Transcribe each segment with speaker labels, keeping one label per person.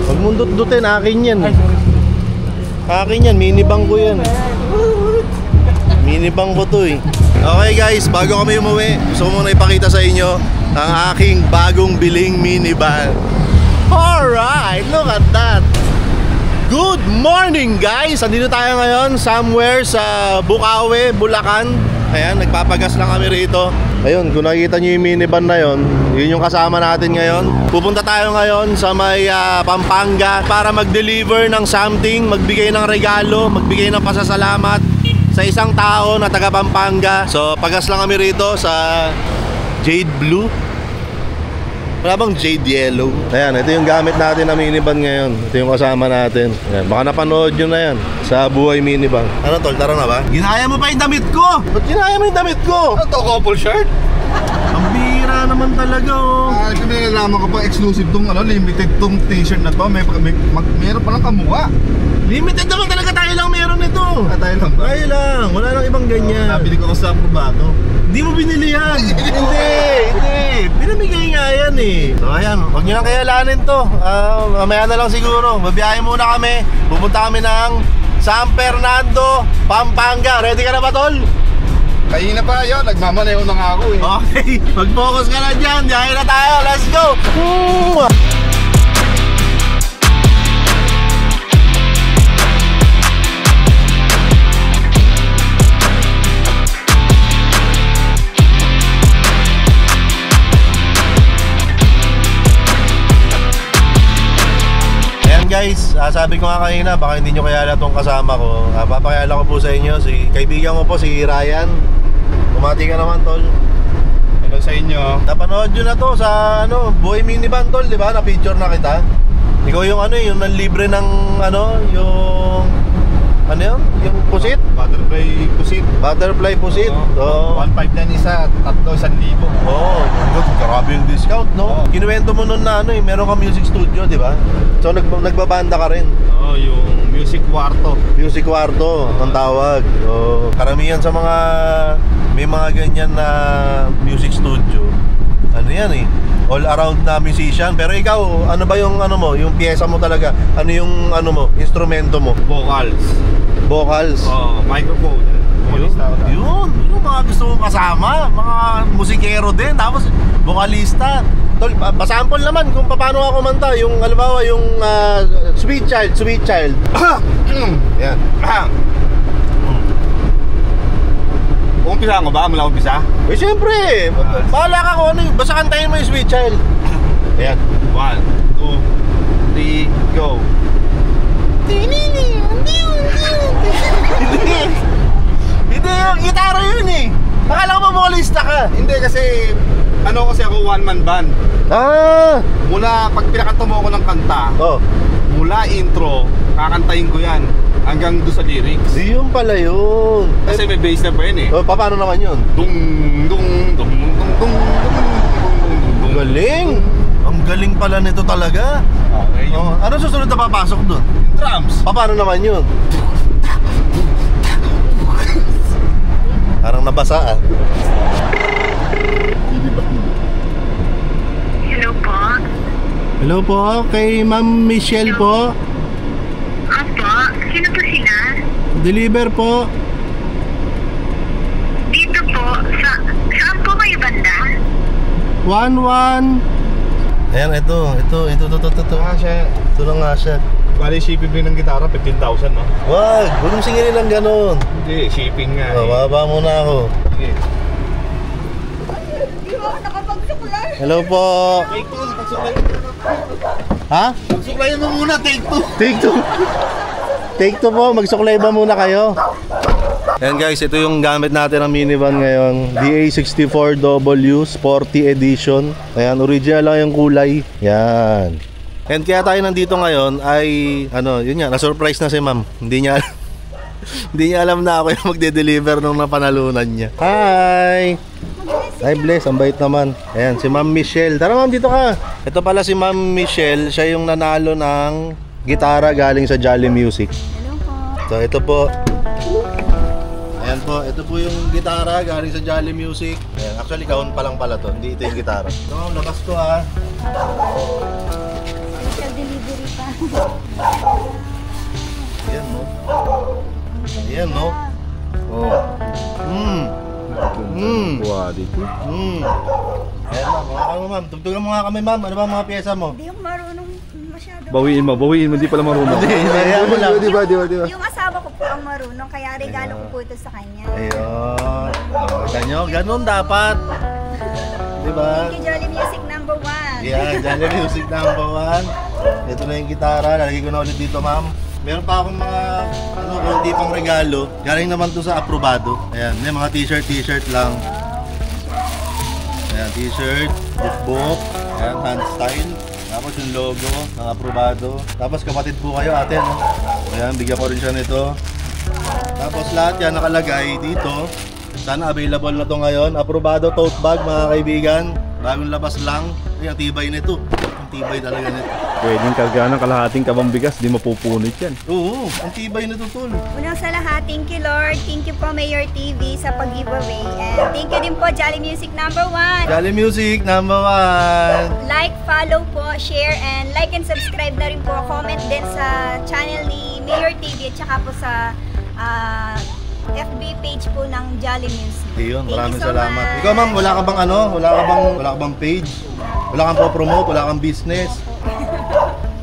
Speaker 1: Huwag mong dut-dutin, akin yan. Akin yan, minibang ko yan. Minibang ko to eh. Okay guys, bago kami umuwi, gusto ko muna ipakita sa inyo ang aking bagong biling minivan. Alright, look at that. Good morning guys! Andito tayo ngayon somewhere sa Bukawi, Bulacan. Ayan, nagpapagas lang kami rito. Ayun, kung nakikita nyo yung minivan na yun, yun yung kasama natin ngayon. Pupunta tayo ngayon sa may Pampanga para mag-deliver ng something, magbigay ng regalo, magbigay ng pasasalamat sa isang tao na taga Pampanga. So, pagas lang kami rito sa Jade Blue. Wala bang Jade Yellow? Ayan, ito yung gamit natin na minivan ngayon. Ito yung kasama natin. Ayan, baka napanood nyo na yan sa Buhay Minivan. Ano tol, tara na ba? Ginaya mo pa yung damit ko! Ba't ginaya mo yung damit ko?
Speaker 2: Ano to, couple shirt?
Speaker 1: Ang bira naman talaga oh.
Speaker 2: Kung nilalaman ko pa exclusive tong limited tong t-shirt na to. Meron palang kamukha.
Speaker 1: Limited naman talaga, tayo lang meron ito.
Speaker 2: Tayo lang ba?
Speaker 1: Tayo lang, wala lang ibang ganyan.
Speaker 2: Nabili ko sa Probado.
Speaker 1: Hindi mo binili yan. Hindi. Pinamigay nga yan eh. So ayan, huwag nyo lang kayalanin to. Mamaya na lang siguro. Babiyahe muna kami. Pupunta kami ng San Fernando, Pampanga. Ready ka na ba tol?
Speaker 2: Kanina pa yun, nagmamaneho na nga ako eh.
Speaker 1: Okay, mag-focus ka na dyan. Biyahe na tayo, let's go. Guys, sabi ko nga kanina, baka hindi nyo kayala itong kasama ko. Papakayala ko po sa inyo, kaibigan mo po si Ryan. Kumati ka naman tol.
Speaker 2: Hello sa inyo.
Speaker 1: Napanood nyo na to sa Buhay Minivan tol, di ba? Na-picture na kita. Ikaw yung yung nanlibre ng yung yung pusit?
Speaker 2: Butterfly pusit.
Speaker 1: Butterfly pusit.
Speaker 2: Oh, 1.5 na isa, 1,000.
Speaker 1: Oh, grabe yung discount, no? Kinuwento mo nun na meron kang music studio, di ba? So nagbabanda ka rin.
Speaker 2: Oo, yung music kwarto.
Speaker 1: Music kwarto, ang tawag. So, karamihan sa mga may mga ganyan na music studio. Ano yan eh? All around na musician. Pero ikaw, ano ba yung yung piyesa mo talaga? Ano yung instrumento mo? Vocals.
Speaker 2: Oh, microphone.
Speaker 1: Yun, yung mga gusto mong kasama, mga musikero din, tapos vocalista. Tol, pasample naman kung paano ako kumanta. Yung, halimbawa, yung Sweet Child. Yan.
Speaker 2: Umpisa ko ba? Mula umpisa?
Speaker 1: Eh, siyempre. Bahala ka kung ano. Basta kantahin mo yung Sweet Child. Ayan.
Speaker 2: 1, 2, 3, go.
Speaker 1: Hindi yung gitara yun eh. Akala ko ba vocalista ka?
Speaker 2: Hindi kasi ako one-man band.
Speaker 1: Mula
Speaker 2: pag pinakanta mo ako ng kanta, mula intro, kakantahin ko yan hanggang doon sa lyrics.
Speaker 1: Yun pala yun.
Speaker 2: Kasi may bass na pa yun eh.
Speaker 1: Paano naman yun?
Speaker 2: Dung dung dung dung dung dung.
Speaker 1: Galing! Ang galing pala nito talaga.
Speaker 2: Okay.
Speaker 1: Ano susunod na papasok doon?
Speaker 2: Drums.
Speaker 1: Paano naman yun? Parang nabasa ah.
Speaker 3: Hello po.
Speaker 1: Hello po, kay Ma'am Michelle po.
Speaker 3: Opo, sino po sila?
Speaker 1: Deliver po.
Speaker 3: Dito po, saan po kayo banda?
Speaker 1: 11. Ayan, ito. Ito na nga siya.
Speaker 2: Bali shipping din ng gitara, 15,000 no?
Speaker 1: Wag mong singilin lang ganun.
Speaker 2: Hindi, shipping nga.
Speaker 1: Baba muna ako.
Speaker 2: Sige.
Speaker 1: Hello po.
Speaker 2: Take 2, pagsuklay.
Speaker 1: Ha?
Speaker 2: Pagsuklayin mo muna, take 2.
Speaker 1: Take 2. Take 2 po, magsuklay ba muna kayo? Ayan guys, ito yung gamit natin ng minivan ngayon. DA64W Sporty Edition. Ayan, original lang yung kulay. Yan. And kaya tayo nandito ngayon ay yun nga, na-surprise na si ma'am. Hindi niya alam na ako yung magde-deliver nung napanalunan niya. Hi! Hi Bless, ang bait naman. Ayan, si Ma'am Michelle. Tara ma'am, dito ka. Ito pala si Ma'am Michelle. Siya yung nanalo ng gitara galing sa Jolly Music.
Speaker 3: Hello po.
Speaker 1: So ito po. Ayan po, ito po yung gitara galing sa Jolly Music. Ayan, actually kahon pa lang pala to. Hindi ito yung gitara. So, labas ko ha.
Speaker 3: Delivery
Speaker 4: pa.
Speaker 1: Ayan, no? Ayan, no? Oh.
Speaker 2: Quality.
Speaker 1: Ayan, ma'am. Mga kami, ma'am. Tugtugan mo nga kami, ma'am. Ano ba ang mga pyesa mo?
Speaker 4: Hindi yung marunong masyado.
Speaker 2: Bawiin mo, hindi pala marunong.
Speaker 1: Ayan mo lang.
Speaker 2: Di ba?
Speaker 4: Yung asawa ko po ang marunong, kaya regalo ko po ito sa kanya.
Speaker 1: Ayun. Kita nyo, ganun dapat. Diba?
Speaker 4: Thank you, Jolly Music number 1.
Speaker 1: Yan, Jolly Music number 1. Ito na yung gitara. Lalagay ko na ulit dito, ma'am. Meron pa akong mga kunti pang regalo. Galing naman to sa Aprobado. Ayan, may mga t-shirt lang. Ayan, t-shirt, book, ayan, hand style. Tapos yung logo ng Aprobado. Tapos kapatid po kayo, ate, no? Ayan, bigyan ko rin siya nito. Tapos lahat yan nakalagay dito. Sana available na to ngayon. Aprobado tote bag, mga kaibigan. Bagong labas lang. Ay, ang tibay nito. Ang tibay talaga nito.
Speaker 2: Pwedeng karga ng kalahating kabang bigas, di mapupunit yan.
Speaker 1: Oo, ang tibay nito, tol.
Speaker 4: Unang sa lahat, thank you Lord. Thank you po Mayor TV sa pag-giveaway. And thank you din po Jolly Music number 1.
Speaker 1: Jolly Music number 1.
Speaker 4: Like, follow po, share, and like and subscribe na rin po. Comment din sa channel ni Mayor TV at saka po sa FB page po ng Jolly Music.
Speaker 1: Ayun,
Speaker 4: Thank
Speaker 1: maraming
Speaker 4: you so
Speaker 1: salamat.
Speaker 4: much.
Speaker 1: Ikaw, ma'am, wala ka bang ano? Wala ka bang page? Wala kang po-promote? Wala kang business?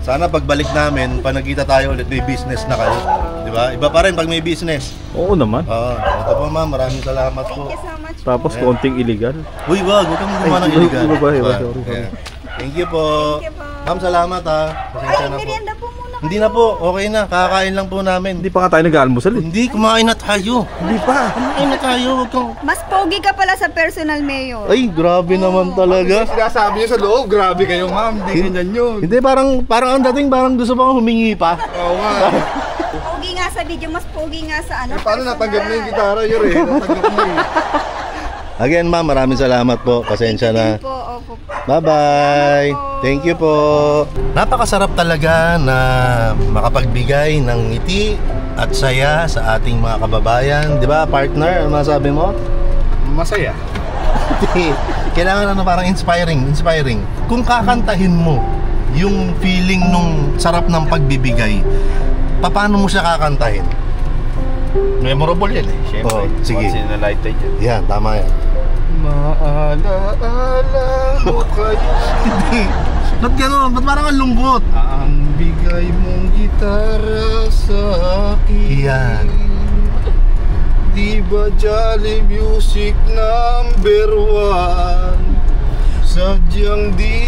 Speaker 1: Sana pagbalik namin, pag nagkita tayo ulit, may business na kayo. Di ba? Iba pa rin pag may business.
Speaker 2: Oo naman.
Speaker 1: Oo, ito po, ma'am. Maraming salamat po.
Speaker 4: Thank you so much.
Speaker 2: Tapos
Speaker 1: Ayan.
Speaker 2: konting illegal.
Speaker 1: Uy, wag kang gumawa ng
Speaker 2: Ay,
Speaker 1: illegal.
Speaker 2: iba,
Speaker 1: Wag.
Speaker 2: sorry.
Speaker 1: Ayan. Thank you po.
Speaker 4: Thank you po.
Speaker 1: Ma'am, salamat ha. Pasensya
Speaker 4: Ay,
Speaker 1: na po.
Speaker 4: merienda po muna.
Speaker 1: Hindi na po, okay na. Kakain lang po namin.
Speaker 2: Hindi pa nga tayo nag-aalmusal eh.
Speaker 1: Hindi, kumain na tayo.
Speaker 2: Hindi pa.
Speaker 1: Kumain na tayo. Huwag kang...
Speaker 4: Mas pogi ka pala sa personal mayor.
Speaker 1: Ay, grabe naman talaga.
Speaker 2: Sinasabi niyo sa loob, grabe kayo ma'am, hindi ganyan yun.
Speaker 1: Hindi, parang ang dating, parang gusto pang humingi pa.
Speaker 2: Oo nga.
Speaker 4: Pogi nga sa video, mas pogi nga sa ano.
Speaker 2: Paano
Speaker 4: personal.
Speaker 2: natanggap na yung gitara yun eh? Natanggap mo eh.
Speaker 1: Again, ma'am, maraming salamat po. Pasensya na.
Speaker 4: Thank you po, opo.
Speaker 1: Bye-bye. Thank you po. Napakasarap talaga na makapagbigay ng ngiti at saya sa ating mga kababayan. Di ba, partner? Ano masabi mo?
Speaker 2: Masaya.
Speaker 1: Kailangan parang inspiring. Kung kakantahin mo yung feeling nung sarap ng pagbibigay, paano mo siya kakantahin?
Speaker 2: Memorable yan eh, syempre.
Speaker 1: Oh, sige.
Speaker 2: Once in a lifetime yan.
Speaker 1: Yan, tama yan.
Speaker 2: Maalaala mo kayo.
Speaker 1: Hindi. Ba't gano'n? Ba't parang ang lungkot?
Speaker 2: Ang bigay mong gitara sa akin.
Speaker 1: Yan.
Speaker 2: Di ba Jolly Music number 1? Sadyang di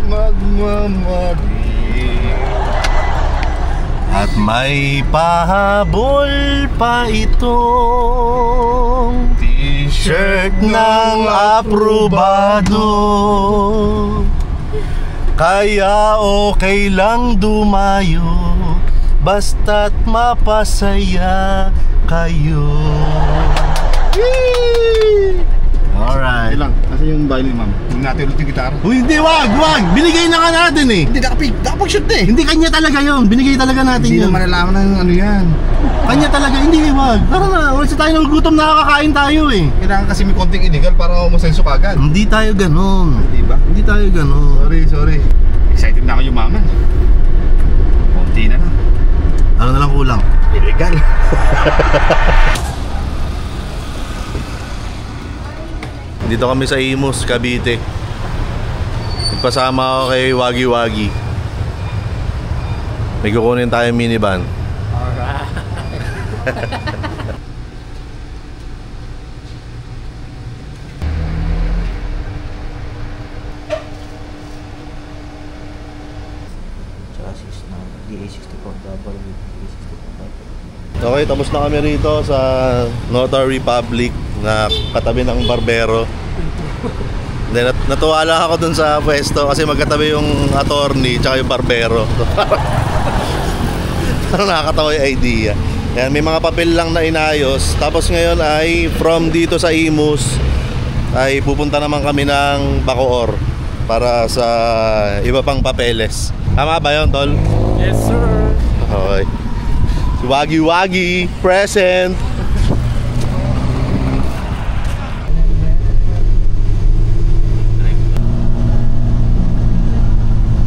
Speaker 2: magmamali.
Speaker 1: At may pahabol pa itong t-shirt ng Aprobado. Kaya okay lang dumayo, basta't mapasaya kayo. Alright.
Speaker 2: Lang, kasi yung violin ma'am. Huwag natin ulit yung gitara.
Speaker 1: Uy, hindi, wag! Binigay na nga natin eh.
Speaker 2: Hindi, nakapag-shoot eh.
Speaker 1: Hindi, kanya talaga yun. Binigay talaga natin
Speaker 2: Hindi
Speaker 1: yun.
Speaker 2: na malalaman ng ano yan.
Speaker 1: Kanya talaga, hindi, wag. Tara na, ulit tayo ng gutom, nakakakain tayo eh.
Speaker 2: Kailangan kasi may konting illegal para umasenso ka agad.
Speaker 1: Hindi tayo ganun.
Speaker 2: Di ba?
Speaker 1: Hindi tayo ganun.
Speaker 2: Sorry. Excited na ako yumaman. Konti na na.
Speaker 1: Ano na lang kulang?
Speaker 2: Illegal.
Speaker 1: Dito kami sa Imus, Cavite. Nagpasama ako kay Wagi Wagi. May kukunin tayong minivan.
Speaker 5: chassis ng DA64 double with DA64
Speaker 1: Okay, tapos na kami rito sa Notary Public na katabi ng barbero. Then natuwa lang ako dun sa pwesto kasi magkatabi yung attorney tsaka yung barbero. Parang nakakatawa yung idea. Yan, may mga papel lang na inayos. Tapos ngayon ay from dito sa Imus ay pupunta naman kami ng Bacoor para sa iba pang papeles. Tama ba yun, Tol?
Speaker 6: Yes, sir.
Speaker 1: Okay. Si Wagi Wagi, present!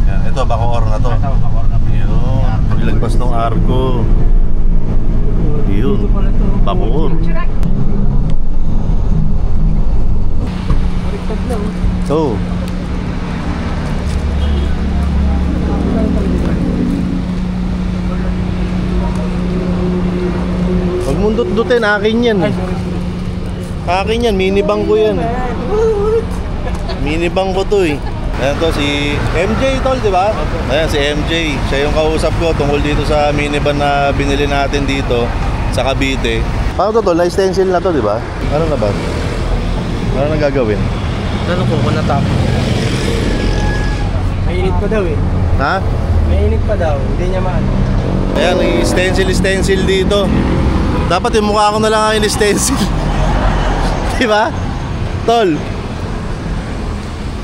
Speaker 1: Yan, ito, Bacoor na to.
Speaker 6: Bacoor na
Speaker 1: Butas ng arko. Yun. Bakur. So. Huwag mong dut-dutin, akin yan. Akin yan, minibang ko yan. Minibang ko to eh. Ayan to, si MJ tol, di ba? Ayan, si MJ. Siya yung kausap ko tungkol dito sa minivan na binili natin dito sa Cavite. Paano to tol? Light stencil na to, di ba? Ano na ba? Ano na gagawin?
Speaker 5: Ano ko kung natapos? Mainit pa daw eh.
Speaker 1: Ha?
Speaker 5: Mainit pa daw, hindi niya maano.
Speaker 1: Ayan, stencil dito. Dapat yung mukha ko na lang ang stencil. Di ba? Tol.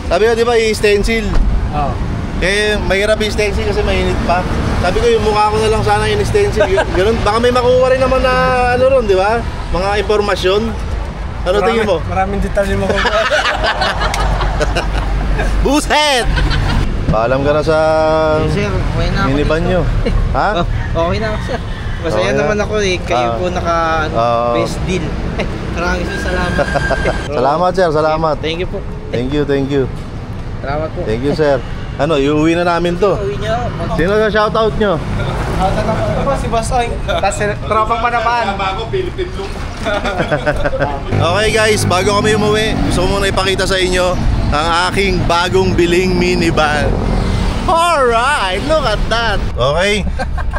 Speaker 1: Sabi ko, di ba, i-stencil?
Speaker 5: Oo.
Speaker 1: Eh, mahirap i-stencil kasi mainit pa. Sabi ko, yung mukha ko na lang sana i-stencil. Ganun, baka may makuha rin naman na ano ron, di ba? Mga impormasyon. Ano tingin mo?
Speaker 5: Maraming detalye mo kung
Speaker 1: Buset! Paalam ka na sa
Speaker 5: Sir, okay na ako
Speaker 1: minivan
Speaker 5: dito.
Speaker 1: nyo. Ha?
Speaker 5: Okay na ako sir. Masaya
Speaker 1: Okay na.
Speaker 5: naman ako eh. Kayo po naka best deal. Maraming salamat.
Speaker 1: Salamat sir, salamat.
Speaker 5: Thank you po.
Speaker 1: Thank you.
Speaker 5: Salamat po.
Speaker 1: Thank you sir. Ano, iuwi na namin to.
Speaker 5: Uwi niyo.
Speaker 1: Sino sa shoutout nyo?
Speaker 5: Ito po si Bosoy. Tapos tropang panapan.
Speaker 1: Okay guys, bago kami umuwi, gusto ko muna ipakita sa inyo ang aking bagong biling minivan. Alright, look at that. Okay,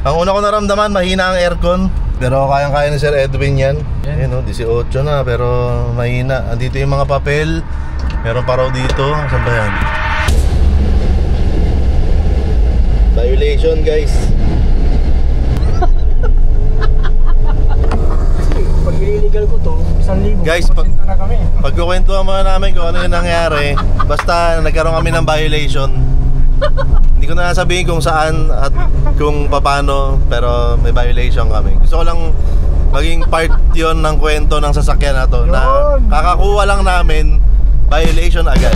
Speaker 1: ang una ko naramdaman, mahina ang aircon. Pero kayang-kaya ni Sir Edwin yan. Ayan o, 18 na pero mahina. Andito yung mga papel. Meron pa raw dito. Saan ba yan? Violation guys.
Speaker 5: Pag illegal ko to, 1,000.
Speaker 1: Guys,
Speaker 5: na kami.
Speaker 1: pagkukwentuhan muna namin kung ano yung nangyari. Basta nagkaroon kami ng violation. Hindi ko na sabihin kung saan at kung paano, pero may violation kami. Gusto ko lang maging part yon ng kwento ng sasakyan na to, na kakakuha lang namin, violation agad.